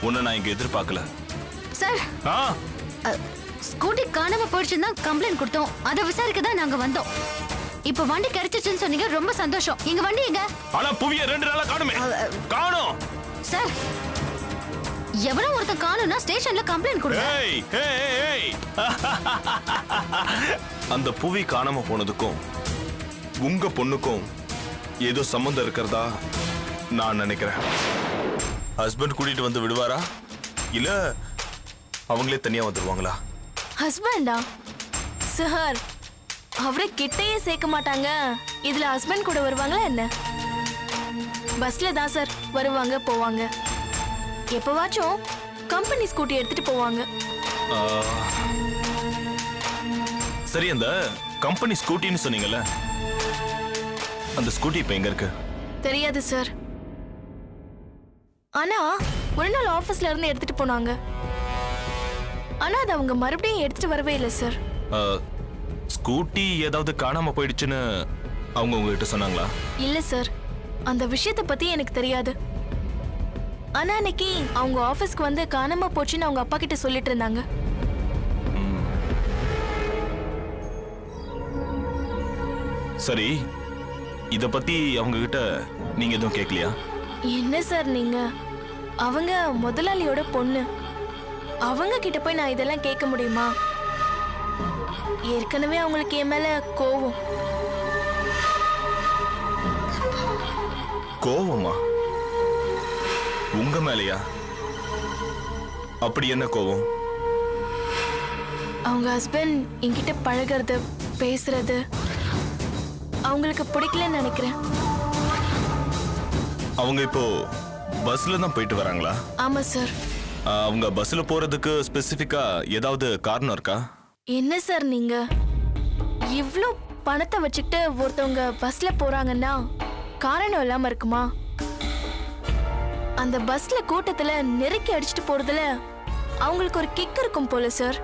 உன்னை நான் இங்க எதிர்பார்க்கல சார். ஸ்கூட்டி காணாம போயிடுச்சுன்னா கம்ப்ளைண்ட் கொடுத்தோம். அதை விசாரிக்க தான் நாங்க வந்தோம். இப்ப வண்டி கிடைச்சிச்சுன்னு சொன்னீங்க, ரொம்ப சந்தோஷம். எங்க வண்டி எங்க? ஆனா புவிய 2 நாளா காணுமே. காணோம் சார். எவனோ ஒருத்தன் காணோம்னா ஸ்டேஷன்ல கம்ப்ளைண்ட் கொடுங்க. அந்த புவி காணாம போனதுக்கும் உங்க பொண்ணுக்கும் ஏதோ சம்பந்தம் இருக்கிறதா நான் நினைக்கிறேன். ஹஸ்பண்ட் கூட்டிட்டு வந்து விடுவாரா இல்ல அவங்களே தனியா வந்துருவாங்களா? ஹஸ்பண்டா? சார், அவரை கிட்டையே சேர்க்க மாட்டாங்க. இதுல ஹஸ்பண்ட் கூட வருவாங்களா என்ன? பஸ்ல தான் சார் வருவாங்க போவாங்க. எப்பவாச்சும் கம்பெனி ஸ்கூட்டி எடுத்துட்டு போவாங்க. சரி, அந்த கம்பெனி ஸ்கூட்டின்னு சொன்னீங்கல்ல, அந்த ஸ்கூட்டி இப்ப எங்க இருக்கு? தெரியாது சார். ஆனா ஒரு நாள் ஆபீஸ்ல இருந்து எடுத்துட்டு போனாங்க. ஆனா அது அவங்க மறுபடியும் எடுத்துட்டு வரவே இல்லை சார். ஸ்கூட்டி ஏதாவது காணாம போயிடுச்சுன்னு அவங்க உங்ககிட்ட சொன்னாங்களா? இல்ல சார், அந்த விஷயத்தை பத்தி எனக்கு தெரியாது. ஆனா அன்னைக்கு அவங்க ஆபீஸ்க்கு வந்து காணாம போச்சுன்னு அவங்க அப்பா கிட்ட சொல்லிட்டு இருந்தாங்க. சரி, இத பத்தி அவங்க கிட்ட நீங்க எதுவும் கேட்கலையா? என்ன சார் நீங்க? அவங்க முதலாளியோட பொண்ணு. அவங்க கிட்ட போய் நான் இதெல்லாம் கேட்க முடியுமா? ஏற்கனவே அவங்களுக்கு என் மேல கோவம். கோவமா? உங்க மேலையா? அப்படி என்ன கோவம்? அவங்க ஹஸ்பண்ட் என்கிட்ட பழகிறது பேசுறது அவங்களுக்கு பிடிக்கலன்னு நினைக்கிறேன். அவங்க இப்போ பஸ்ல தான் போயிட்டு வராங்களா? ஆமா சார். அவங்க பஸ்ல போறதுக்கு ஸ்பெசிபிக்கா ஏதாவது காரணம் இருக்கா? என்ன சார் நீங்க இவ்ளோ பணத்தை வச்சுக்கிட்டு ஒருத்தவங்க பஸ்ல போறாங்கன்னா காரணம் இல்லாம இருக்குமா? அந்த பஸ்ல கூட்டத்துல நெருக்கி அடிச்சுட்டு போறதுல அவங்களுக்கு ஒரு கிக் இருக்கும் போல சார்.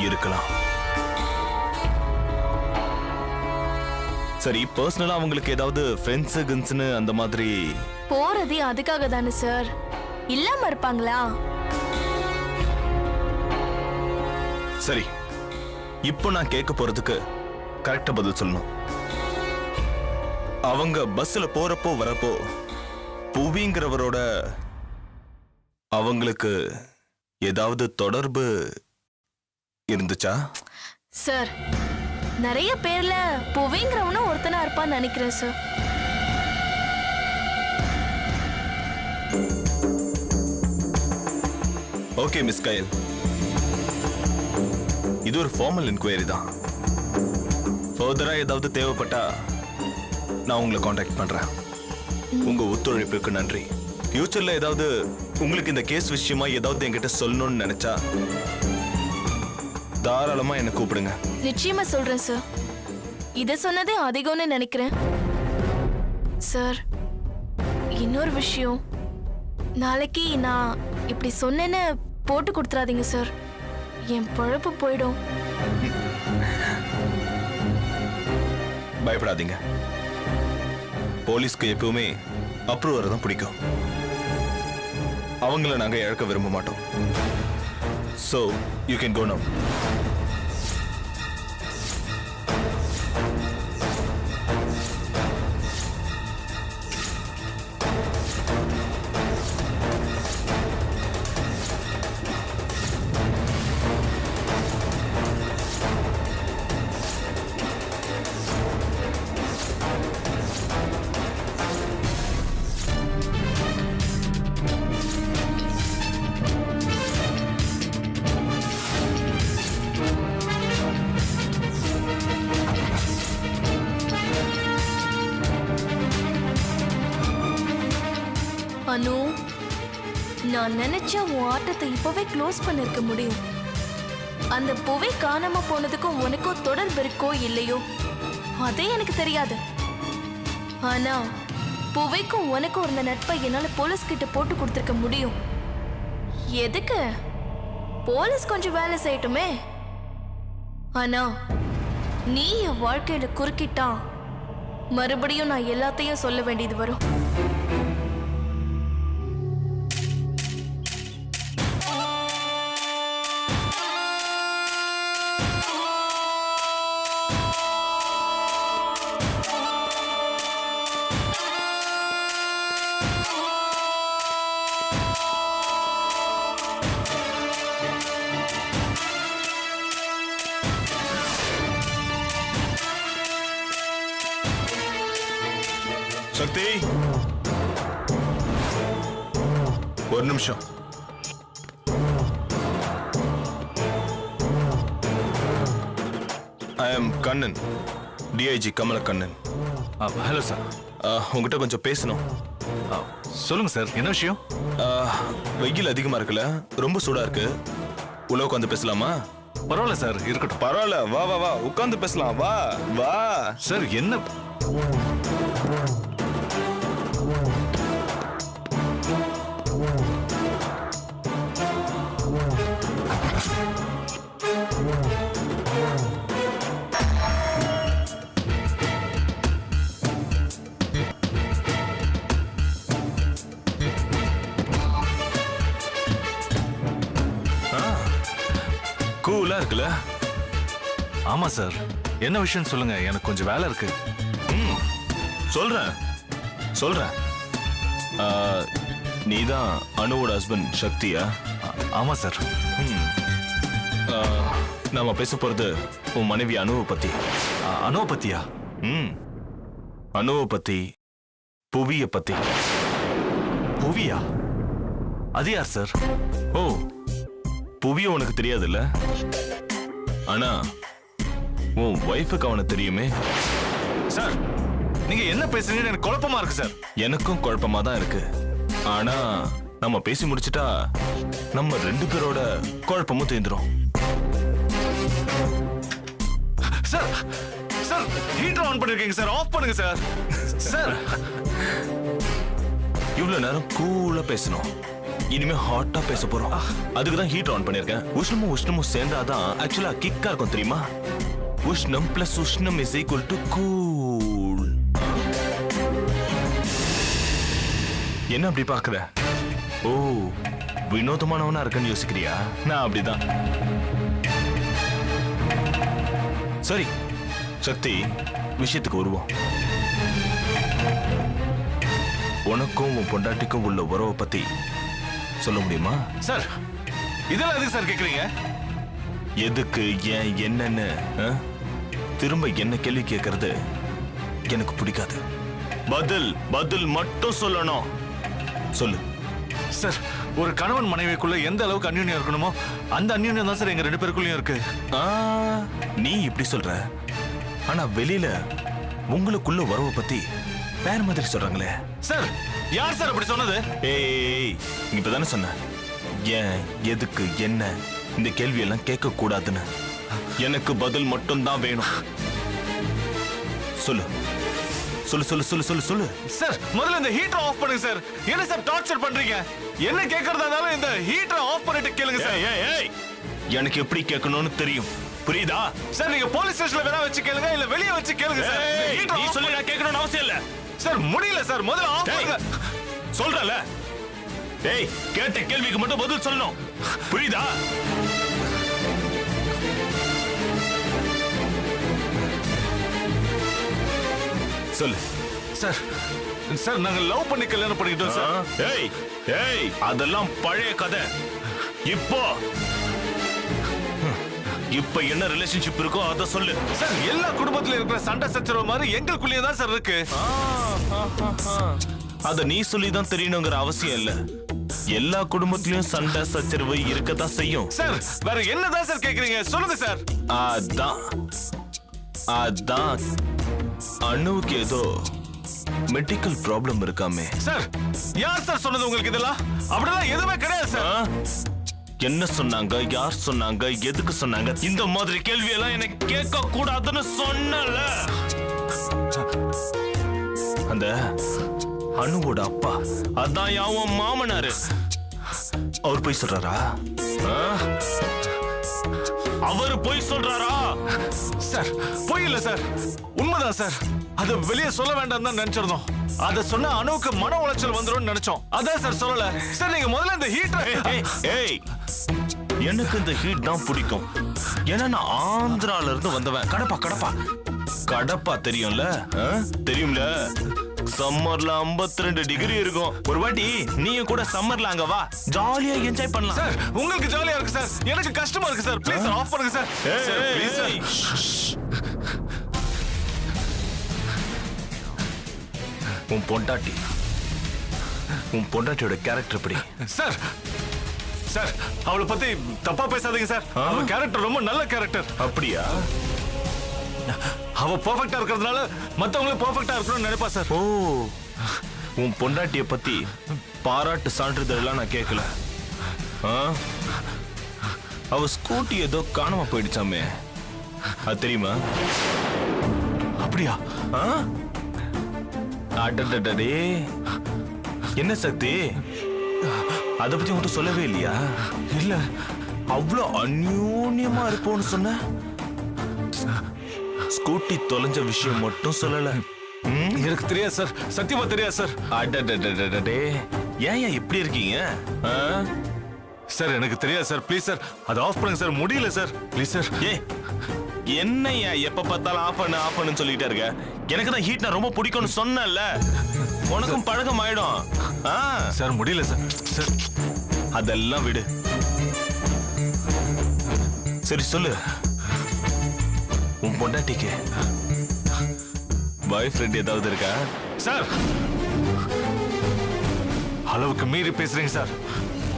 இருக்கலாம். சரி, பர்சனலா அவங்களுக்கு ஏதாவது ஃப்ரெண்ட்ஸ் கின்ஸ்னு அந்த மாதிரி போறதே அதுக்காக தானே சார். இல்லாம இருப்பாங்களா? சரி, இப்போ நான் கேட்க போறதுக்கு கரெக்டா பதில் சொல்லணும். அவங்க பஸ்ல போறப்போ வரப்போ புவிங்கிறவரோட அவங்களுக்கு ஏதாவது தொடர்பு இருந்துச்சா? சார், நிறைய பேர்ல புவிங்கிறவனும் ஒருத்தனா இருப்பான்னு நினைக்கிறேன் சார். ஓகே மிஸ் கயல், இது ஒரு ஃபார்மல் என்கொயரி தான். ஃபர்தரா ஏதாவது தேவைப்பட்டா நான் உங்களை காண்டாக்ட் பண்றேன். உங்க ஒத்துழைப்புக்கு நன்றி. ஃபியூச்சர்ல ஏதாவது உங்களுக்கு இந்த கேஸ் விஷயமா ஏதாவது என்கிட்ட சொல்லணும்னு நினைச்சா தாராளமா என்ன கூப்பிடுங்க. நிச்சயமா சொல்றேன் சார். இத சொன்னதே அதிகம்னு நினைக்கிறேன் சார். இன்னொரு விஷயம், நாளைக்கு நான் இப்படி சொன்னேன்னு போட்டு கொடுத்துறாதீங்க சார். என் பொழப்பு போயிடும். பயப்படாதீங்க. போலீஸ்க்கு எப்பவுமே அப்ரூவர் தான் பிடிக்கும். அவங்கள நாங்க இழக்க விரும்ப மாட்டோம். So you can go now. அனு, நான் நினைச்ச உன் ஆட்டத்தை இப்பவே க்ளோஸ் பண்ணிருக்க முடியும். அந்த புவி காணாம போனதுக்கும் உனக்கும் தொடர்பு இருக்கோ இல்லையோ அதே எனக்கு தெரியாது. ஆனா புவிக்கும் உனக்கும் இருந்த நட்பை என்னால போலீஸ் கிட்ட போட்டு கொடுத்திருக்க முடியும். எதுக்கு? போலீஸ் கொஞ்சம் வேலை செய்யட்டுமே. ஆனா நீ என் வாழ்க்கையில குறுக்கிட்டா மறுபடியும் நான் எல்லாத்தையும் சொல்ல வேண்டியது வரும். சக்தி, ஒரு நிமிஷம். I am Kannan, DIG Kamal Kannan. Hello sir. உங்ககிட்ட கொஞ்சம் பேசணும். சொல்லுங்க சார், என்ன விஷயம்? வெயில் அதிகமா இருக்குல்ல, ரொம்ப சூடா இருக்கு. உள்ள உட்காந்து பேசலாமா? பரவாயில்ல சார், இருக்கட்டும். பரவாயில்ல, வா வா வா, உட்காந்து பேசலாம். வா வா. சார் என்ன? கூலா இருக்குல்ல? ஆமா சார், என்ன விஷயம் சொல்லுங்க, எனக்கு கொஞ்சம் வேலை இருக்கு. சொல்றேன் சொல்றேன். நீதான் அனுவோட ஹஸ்பண்ட் சக்தியா? ஆமா சார். நாம பேச போறது உன் மனைவி அனுவை பத்தி. அனுவ பத்தியா? அனுவை பத்தி, புவிய பத்தி. புவியா? அது யார் சார்? ஓ, புவிய உனக்கு தெரியாதுல்ல? ஆனா உன் வைஃபுக்கு அவனை தெரியுமே. சார் நீங்க என்ன பேசுறீங்கன்னு எனக்கு குழப்பமா இருக்கு சார். எனக்கும் குழப்பமா தான் இருக்கு. ஆனா நம்ம பேசி முடிச்சிட்டா நம்ம ரெண்டு பேரோட குழப்பமும் தீந்துரும். சார் சார், ஹீட்டர் ஆன் பண்ணிருக்கீங்க சார், ஆஃப் பண்ணுங்க சார். சார் இவ்வளவு நேரம் கூலா பேசணும், இனிமே ஹாட்டா பேச போறோம். அதுக்கு தான் ஹீட்டர் ஆன் பண்ணிருக்கேன். உஷ்ணமும் உஷ்ணமும் சேர்ந்தாதான் ஆக்சுவலா கிக்கா இருக்கும், தெரியுமா? உஷ்ணம் பிளஸ் உஷ்ணம் இஸ் ஈக்குவல் டு கூல். என்ன அப்படி பாக்குற? ஓ, வினோதமானவனா இருக்கன்னு யோசிக்கிறியா? நான் அப்படிதான். சரி சக்தி, விஷயத்துக்கு வருவோம். உனக்கும் உன் பொண்டாட்டிக்கும் உள்ள உறவை பத்தி சொல்ல முடியுமா? சார் இதெல்லாம் எதுக்கு சார் கேக்குறீங்க? எதுக்கு, ஏன், என்னன்னு திரும்ப என்ன கேள்வி கேட்கறது எனக்கு பிடிக்காது. பதில் பதில் மட்டும் சொல்லணும். சொல்லு. சார், ஒரு கணவன் மனைவிக்குள்ள எந்த அளவுக்கு அந்யோன்யம் இருக்கணுமோ அந்த அந்யோன்யம் தான் சார் எங்க ரெண்டு பேருக்குள்ளயும் இருக்கு. நீ இப்படி சொல்ற, ஆனா வெளியில உங்களுக்குள்ள உறவை பத்தி வேற மாதிரி சொல்றாங்களே. சார் யார் சார் அப்படி சொன்னது? ஏய், நீ இப்பதானே சொன்ன ஏன், எதுக்கு, என்ன, இந்த கேள்வி எல்லாம் கேட்க கூடாதுன்னு. எனக்கு பதில் மட்டும் தான் வேணும். சொல்லு சொல்லு சொல்லு சொல்லு சொல்லு சொல்லு. சார் முதல்ல இந்த ஹீட்டர் ஆஃப் பண்ணுங்க சார். என்ன சார் டார்ச்சர் பண்றீங்க? என்ன கேக்குறதா இருந்தாலும் இந்த ஹீட்டரை ஆஃப் பண்ணிட்டு கேளுங்க சார். ஏய், எனக்கு எப்படி கேட்கணும்னு தெரியும், புரியுதா? சார் நீங்க போலீஸ் ஸ்டேஷன்ல வேணா வச்சு கேளுங்க, இல்ல வெளிய வச்சு கேளுங்க சார். நீ சொல்லி நான் கேட்கணும்னு அவசியம் இல்ல. சார் முடியல சார், முதல்ல ஆஃப் பண்ணுங்க. சொல்றல. டேய், கேட்ட கேள்விக்கு மட்டும் பதில் சொல்லணும், புரியுதா? சொல்லு. சார் சார் நாங்க லவ் பண்ணி கல்யாணம் பண்ணிக்கிட்டோம் சார். ஏய் ஏய், அதெல்லாம் பழைய கதை. இப்போ இப்ப என்ன ரிலேஷன்ஷிப் இருக்கோ அத சொல்லு. சார் எல்லா குடும்பத்துல இருக்கிற சண்டை சச்சரவு மாதிரி எங்களுக்குள்ளேயே தான் சார் இருக்கு. அத நீ சொல்லி தான் தெரியணுங்கிற அவசியம் இல்ல. எல்லா குடும்பத்திலயும் சண்டை சச்சரவு இருக்கதான் செய்யும். சார் வேற என்னதான் சார் கேக்குறீங்க, சொல்லுங்க சார். அதான் அதான் அனுவுக்கு ஏதோ மெடிக்கல் ப்ராப்ளம் இருக்காமே. சார் யார் சார் சொன்னது உங்களுக்கு? இதெல்லாம் அப்படிலாம் எதுவுமே கிடையாது சார். என்ன சொன்னாங்க, யார் சொன்னாங்க, எதுக்கு சொன்னாங்க, இந்த மாதிரி கேள்வி எல்லாம் எனக்கு கேட்க கூடாதுன்னு சொன்னல. அந்த அனுவோட அப்பா அதான் யாவும் மாமனாரு. அவர் போய் சொல்றாரா? அவரு போய் சொல்றாரா? சார் போய் இல்ல சார், உண்மைதான் சார். அது வெளியே சொல்ல வேண்டாம் தான் நினைச்சிருந்தோம். அத சொன்னா அணுவுக்கு மன உளைச்சல் வந்துரும் நினைச்சோம். அதான் சார் சொல்லல. சார் நீங்க முதல்ல இந்த ஹீட்டர். ஏய், எனக்கு இந்த ஹீட் தான் பிடிக்கும். ஏன்னா நான் ஆந்திரால இருந்து வந்தவன். கடப்பா தெரியும்ல? தெரியும்ல? சம்மர்ல 52 டிகிரி இருக்கும். ஒரு வாட்டி நீயும் கூட சம்மர்ல அங்க வா, ஜாலியா என்ஜாய் பண்ணலாம். சார் உங்களுக்கு ஜாலியா இருக்கு சார், எனக்கு கஷ்டமா இருக்கு சார். ப்ளீஸ் ஆஃப் பண்ணுங்க சார். Please sir. உன் பொண்டாட்டியோட கேரக்டர் எப்படி? சார் சார் அவளை பத்தி தப்பா பேசாதீங்க சார். அவ கேரக்டர் ரொம்ப நல்ல கேரக்டர். அப்படியா? அவ பெர்ஃபெக்ட்டா இருக்கிறதுனால மத்தவங்களும் பெர்ஃபெக்ட்டா இருக்கணும்னு நினைப்பா சார். ஓ, உன் பொண்டாட்டிய பத்தி பாராட்டு சான்றிதழ் எல்லாம் நான் கேட்கல. அவ ஸ்கூட்டி ஏதோ காணாம போயிடுச்சாமே, அது தெரியுமா? அப்படியா? அடடடே, என்ன சக்தி, அத பத்தி உன்கிட்ட சொல்லவே இல்லையா? இல்ல, அவ்வளோ அந்யோன்யமா இருப்போம்னு சொன்ன, ஸ்கூட்டி தொலைஞ்ச விஷயம் மட்டும் சொல்லல. எனக்கு தெரியாது சார், சத்தியமா தெரியாது சார். அடடடடடே, ஏன் இப்படி இருக்கீங்க? சார் எனக்கு தெரியாது சார். ப்ளீஸ் சார் அதை ஆஃப் பண்ணுங்க சார். முடியல சார், ப்ளீஸ் சார். என்னையா எப்ப பார்த்தாலும் ஆஃப் பண்ணு சொல்லிட்டே இருக்க? எனக்கு தான் ஹீட்னா ரொம்ப பிடிக்கும்னு சொன்னல, உனக்கும் பழக்கம் ஆயிடும். சார் முடியல சார். சார் அதெல்லாம் விடு. சரி சொல்லு, உன் பொண்டாட்டிக்கு பாய் ஃப்ரெண்ட் ஏதாவது இருக்கா? சார் அளவுக்கு மீறி பேசுறீங்க சார்,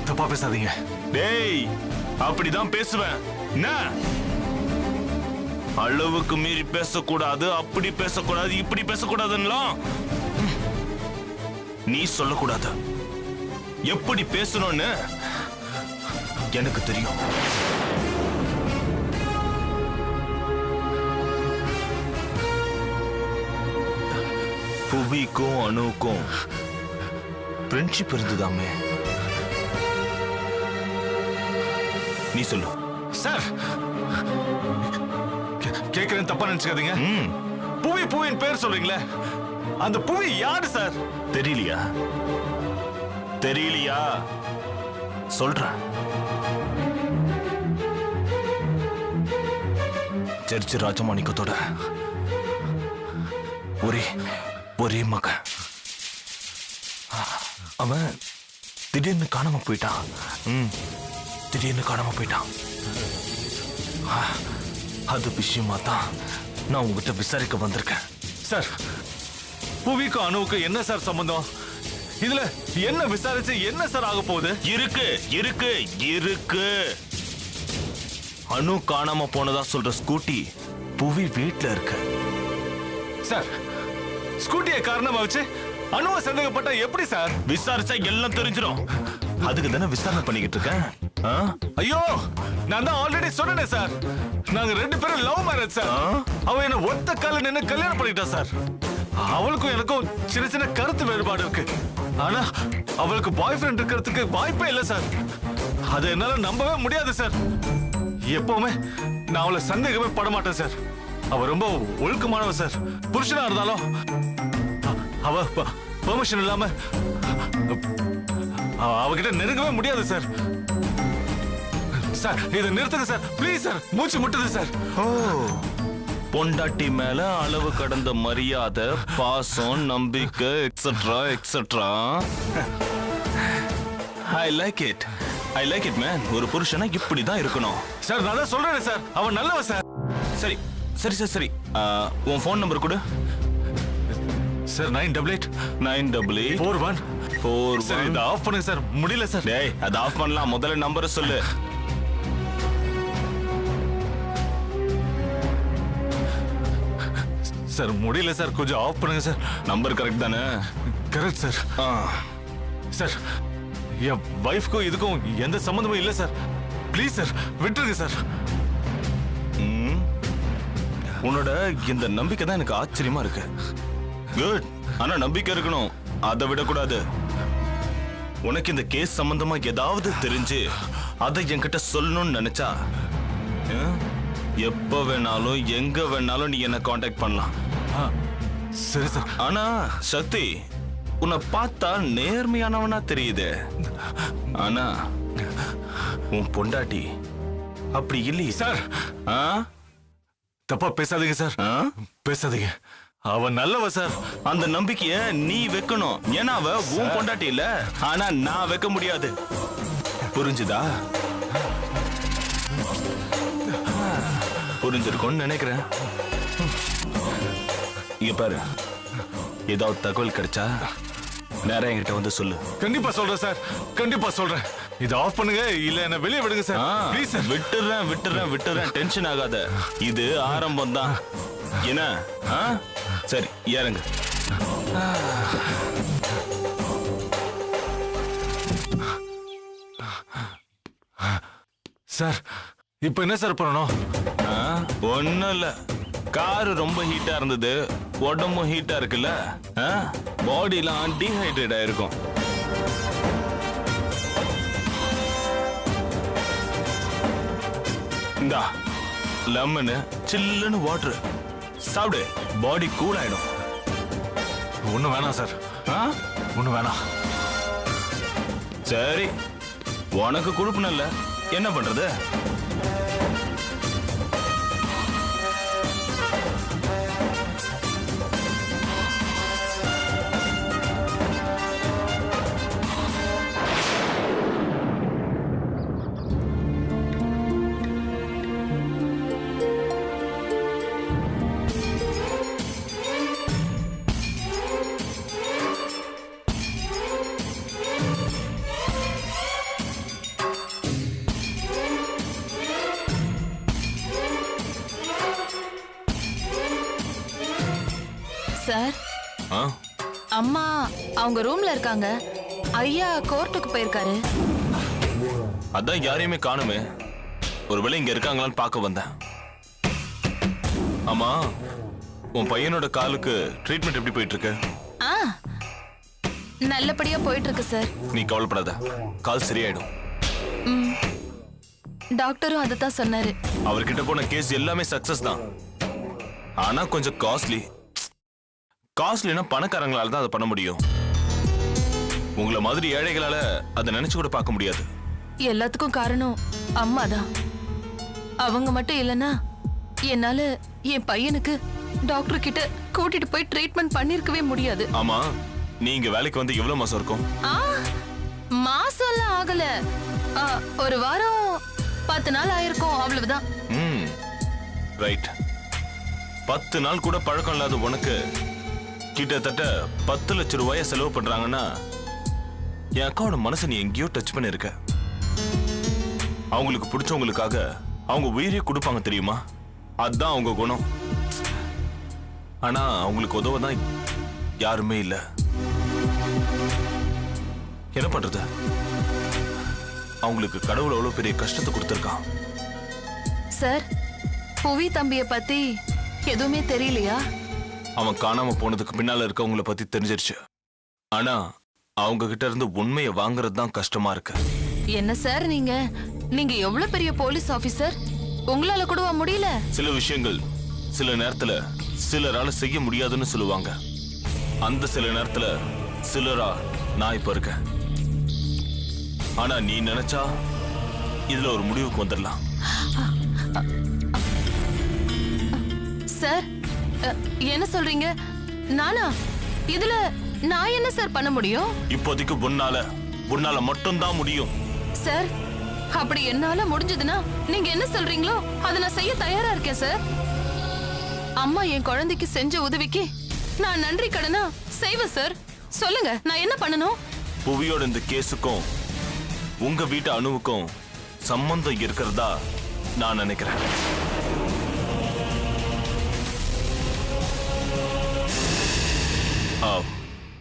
தப்பா பேசாதீங்க. டேய், அப்படிதான் பேசுவேன். என்ன அளவுக்கு மீறி பேசக்கூடாது, அப்படி பேசக்கூடாது, இப்படி பேசக்கூடாதுன்னுலாம் நீ சொல்லக்கூடாது. எப்படி பேசணும்னு எனக்கு தெரியும். புவிக்கும் அணுவுக்கும் ஃப்ரெண்ட்ஷிப் இருந்துதாமே, நீ சொல்லு. சார் கேக்குறேன், தப்பா நினைச்சுக்காதீங்க. புவி புவியின் பேர் சொல்றீங்களே, அந்த புவி யாரு சார்? தெரியலையா? சொல்றேன். சர்ச்சு ராஜமாணிக்கத்தோட ஒரே மகன். அவன் திடீர்னு காணாம போயிட்டான். அது விஷயமா தான் நான் உங்ககிட்ட விசாரிக்க வந்திருக்கேன். சார் புவிக்கும் அணுவுக்கு என்ன சார் சம்பந்தம்? இதுல என்ன விசாரிச்சு என்ன சார் ஆக போகுது? இருக்கு. அணு காணாம போனதா சொல்ற ஸ்கூட்டி புவி வீட்டுல இருக்கு. சார் ஸ்கூட்டியை காரணமா வச்சு அணுவை சந்தேகப்பட்டா எப்படி சார்? விசாரிச்சா எல்லாம் தெரிஞ்சிடும். அதுக்கு தானே விசாரணை பண்ணிக்கிட்டு இருக்கேன். ஐயோ, நான் தான் ஆல்ரெடி சொன்னேனே சார், நாங்க 2 பேரும் லவ் மேரேஜ் சார். அவ என்ன ஒத்த கால நின்னு கல்யாணம் பண்ணிட்டா சார். அவளுக்கும் எனக்கும் சின்ன கருத்து வேறுபாடு இருக்கு. ஆனா அவளுக்கு பாய் ஃப்ரெண்ட் இருக்கிறதுக்கு வாய்ப்பே இல்லை சார். அதை என்னால நம்பவே முடியாது சார். எப்பவுமே நான் அவளை சந்தேகமே பட மாட்டேன் சார். அவ ரொம்ப ஒழுக்கமானவ சார். புருஷனா இருந்தாலும் அவ பெர்மிஷன் இல்லாம அவகிட்ட நெருங்கவே முடியாது சார். சார் இதை நிறுத்துங்க சார், ப்ளீஸ் சார். மூச்சு முட்டுது சார். பொண்டாட்டி மேல அளவு கடந்த மரியாதை, பாசம், நம்பிக்கை, etcetera. I like it man. ஒரு புருஷனா இப்படிதான் இருக்கணும். சார் நான் தான் சொல்றேன் சார், அவன் நல்லவ சார். சரி. உன் ஃபோன் நம்பர் கொடு. சார் 988-988-4141. சார் இதை ஆஃப் பண்ணுங்க சார். முடியல சார். டேய், அதை ஆஃப் பண்ணலாம். முதல்ல நம்பரை சொல்லு. சார் முடியல சார், கொஞ்சம் ஆஃப் பண்ணுங்க சார். நம்பர் கரெக்ட் தானே? Correct sir. சார் என் வைஃப்க்கும் இதுக்கும் எந்த சம்மந்தமும் இல்லை சார். ப்ளீஸ் சார், விட்டுருங்க சார். உன்னோட இந்த நம்பிக்கை தான் எனக்கு ஆச்சரியமா இருக்கு. குட். ஆனா நம்பிக்கை இருக்கணும், அதை விடக்கூடாது. உனக்கு இந்த கேஸ் சம்பந்தமா ஏதாவது தெரிஞ்சு அதை என்கிட்ட சொல்லணும்னு நினைச்சா எப்ப வேணாலும் எங்க வேணாலும் நீ என்ன காண்டாக்ட் பண்ணலாம். சரி சார். ஆனா சக்தி, உன்னை பார்த்தா நேர்மையானவனா தெரியுது. ஆனா உன் பொண்டாட்டி அப்படி இல்லையே சார். ஆ? தப்பா பேசாதீங்க சார். ஆ? பேசாதீங்க. அவன் நல்லவ சார். அந்த நம்பிக்கைய நீ வைக்கணும். ஏன்னா அவ உன் பொண்டாட்டி இல்ல. ஆனா நான் வைக்க முடியாது. புரிஞ்சுதா? புரிஞ்சிருக்கும்னு நினைக்கிறேன். இங்க பாரு, ஏதாவது தகவல் கிடைச்சா நேரம் என்கிட்ட வந்து சொல்லு. கண்டிப்பா சொல்றேன் சார், கண்டிப்பா சொல்றேன். இதை ஆஃப் பண்ணுங்க, இல்ல என்ன வெளியே விடுங்க சார். Please sir. விட்டுறேன். டென்ஷன் ஆகாத. இது ஆரம்பம் தான். என்ன? சரி, இறங்கு. சார், இப்போ என்ன சார் பண்ணணும்? ஒன்னும் இல்ல. காரு ரொம்ப ஹீட்டா இருந்தது, உடம்பும் ஹீட்டா இருக்குல்ல, பாடிலாம் டீஹைட்ரேட் ஆயிருக்கும். இந்தா லெமனு, சில்லுன்னு வாட்டர் சாப்பிடு. பாடி கூல் ஆயிடும். ஒண்ணும் வேணாம் சார். ஒண்ணும் வேணாம். சரி, உனக்கு குழுப்புன இல்ல, என்ன பண்றது? சார், ஆ? அம்மா அவங்க ரூம்ல இருக்காங்க. ஐயா கோர்ட்டுக்கு போயிருக்காரு. அதான் யாரையுமே காணுமே. ஒருவேளை இங்க இருக்காங்களான்னு பார்க்க வந்தேன். ஆமா, உன் பையனோட காலுக்கு ட்ரீட்மெண்ட் எப்படி போயிட்டு இருக்கு? ஆ, நல்லபடியா போயிட்டு இருக்கு சார். நீ கவலைப்படாத, கால் சரியாயிடும். டாக்டரும் அதுதான் சொன்னாரு. அவர்கிட்ட போன கேஸ் எல்லாமே சக்சஸ் தான். ஆனா கொஞ்சம் காஸ்ட்லினா பணக்காரங்களால தான் அதை பண்ண முடியும். உங்களை மாதிரி ஏழைகளால அதை நினைச்சு கூட பார்க்க முடியாது. எல்லாத்துக்கும் காரணம் அம்மா தான். அவங்க மட்டும் இல்லைன்னா என்னால என் பையனுக்கு டாக்டர் கிட்ட கூட்டிட்டு போய் ட்ரீட்மெண்ட் பண்ணிருக்கவே முடியாது. ஆமா, நீங்க வேலைக்கு வந்து எவ்வளவு மாசம் இருக்கும்? மாசம் எல்லாம் ஆகல. ஒரு வாரம் 10 நாள் ஆயிருக்கும், அவ்வளவுதான். ரைட். 10 நாள் கூட பழக்கம் இல்லாத உனக்கு கிட்டத்தட்ட 10 லட்சம் ரூபாய செலவு பண்றாங்கன்னா என் அக்காவோட மனசை நீ எங்கேயோ டச் பண்ணிருக்க. அவங்களுக்கு பிடிச்சவங்களுக்காக அவங்க உயிரை கொடுப்பாங்க தெரியுமா? அதுதான் அவங்க குணம். ஆனா அவங்களுக்கு உதவதான் யாருமே இல்ல. என்ன பண்றது? அவங்களுக்கு கடவுள் அவ்வளவு பெரிய கஷ்டத்தை கொடுத்திருக்கான். சார், புவி தம்பிய பத்தி எதுவுமே தெரியலையா? அவன் காணாம போனதுக்கு பின்னால இருக்கவங்கள பத்தி தெரிஞ்சிருச்சு. ஆனா அவங்க கிட்ட இருந்து உண்மையை வாங்குறது தான் கஷ்டமா இருக்கு. என்ன சார் நீங்க எவ்வளவு பெரிய போலீஸ் ஆபீசர், உங்களால கூடவா முடியல? சில விஷயங்கள் சில நேரத்துல சிலரால செய்ய முடியாதுன்னு சொல்லுவாங்க. அந்த சில நேரத்துல சிலரா நான் இப்ப இருக்கேன். ஆனா நீ நினைச்சா இதுல ஒரு முடிவுக்கு வந்துடலாம். சார், என்ன சொல்றீங்க? நானா? இதுல நான் என்ன சார் பண்ண முடியும்? இப்போதைக்கு உன்னால மட்டும்தான் முடியும். சார், அப்படி என்னால முடிஞ்சதுன்னா நீங்க என்ன சொல்றீங்களோ அதை நான் செய்ய தயாரா இருக்கேன் சார். அம்மா என் குழந்தைக்கு செஞ்ச உதவிக்கு நான் நன்றி கடனா செய்வேன் சார். சொல்லுங்க, நான் என்ன பண்ணணும்? புவியோட இந்த கேஸுக்கும் உங்க வீட்டு அணுவுக்கும் சம்பந்தம் இருக்கிறதா நான் நினைக்கிறேன்.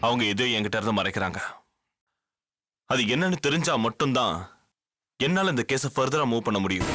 அவங்க எதோ என்கிட்ட இருந்து மறைக்கிறாங்க. அது என்னன்னு தெரிஞ்சா மட்டும்தான் என்னால இந்த கேஸை ஃபர்தரா மூவ் பண்ண முடியும்.